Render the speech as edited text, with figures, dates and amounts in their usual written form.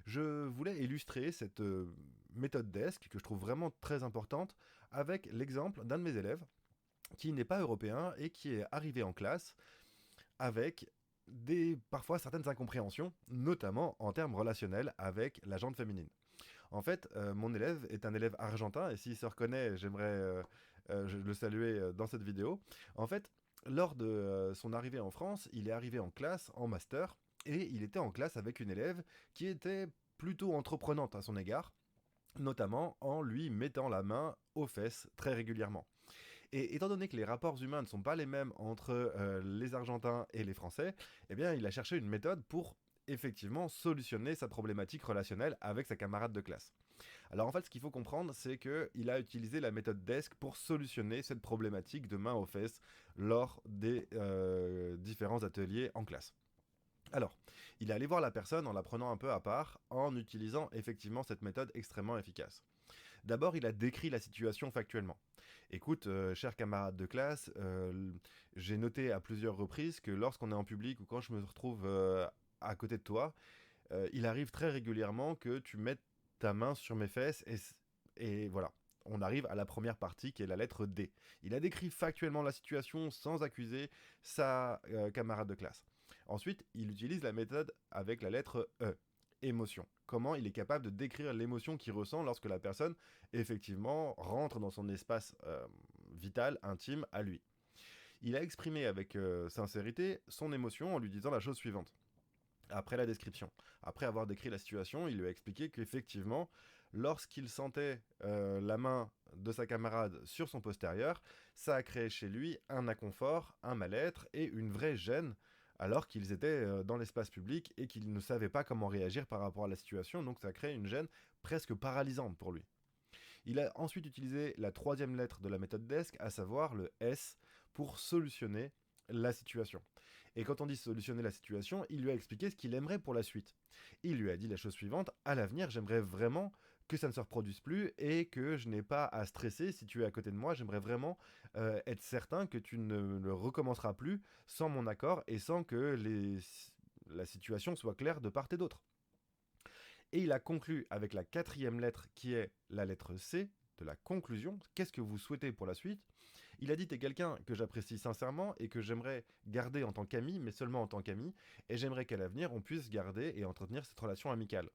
Je voulais illustrer cette méthode DESC que je trouve vraiment très importante avec l'exemple d'un de mes élèves qui n'est pas européen et qui est arrivé en classe avec parfois certaines incompréhensions, notamment en termes relationnels avec la gente féminine. En fait, mon élève est un élève argentin, et s'il se reconnaît, j'aimerais le saluer dans cette vidéo. En fait, lors de son arrivée en France, il est arrivé en classe, en master, et il était en classe avec une élève qui était plutôt entreprenante à son égard, notamment en lui mettant la main aux fesses très régulièrement. Et étant donné que les rapports humains ne sont pas les mêmes entre les Argentins et les Français, eh bien, il a cherché une méthode pour effectivement solutionner sa problématique relationnelle avec sa camarade de classe. Alors en fait, ce qu'il faut comprendre, c'est qu'il a utilisé la méthode DESC pour solutionner cette problématique de main aux fesses lors des différents ateliers en classe. Alors, il est allé voir la personne en la prenant un peu à part, en utilisant effectivement cette méthode extrêmement efficace. D'abord, il a décrit la situation factuellement. Écoute, cher camarade de classe, j'ai noté à plusieurs reprises que lorsqu'on est en public ou quand je me retrouve à côté de toi, il arrive très régulièrement que tu mettes ta main sur mes fesses et voilà. On arrive à la première partie qui est la lettre D. Il a décrit factuellement la situation sans accuser sa camarade de classe. Ensuite, il utilise la méthode avec la lettre E, émotion. Comment il est capable de décrire l'émotion qu'il ressent lorsque la personne, effectivement, rentre dans son espace vital, intime, à lui. Il a exprimé avec sincérité son émotion en lui disant la chose suivante. Après la description, après avoir décrit la situation, il lui a expliqué qu'effectivement, lorsqu'il sentait la main de sa camarade sur son postérieur, ça a créé chez lui un inconfort, un mal-être et une vraie gêne alors qu'ils étaient dans l'espace public et qu'ils ne savaient pas comment réagir par rapport à la situation, donc ça a créé une gêne presque paralysante pour lui. Il a ensuite utilisé la troisième lettre de la méthode DESC, à savoir le S, pour solutionner la situation. Et quand on dit solutionner la situation, il lui a expliqué ce qu'il aimerait pour la suite. Il lui a dit la chose suivante, à l'avenir, j'aimerais vraiment que ça ne se reproduise plus et que je n'ai pas à stresser si tu es à côté de moi. J'aimerais vraiment être certain que tu ne le recommenceras plus sans mon accord et sans que la situation soit claire de part et d'autre. Et il a conclu avec la quatrième lettre qui est la lettre C de la conclusion. Qu'est-ce que vous souhaitez pour la suite? Il a dit: t'es quelqu'un que j'apprécie sincèrement et que j'aimerais garder en tant qu'ami, mais seulement en tant qu'ami, et j'aimerais qu'à l'avenir on puisse garder et entretenir cette relation amicale.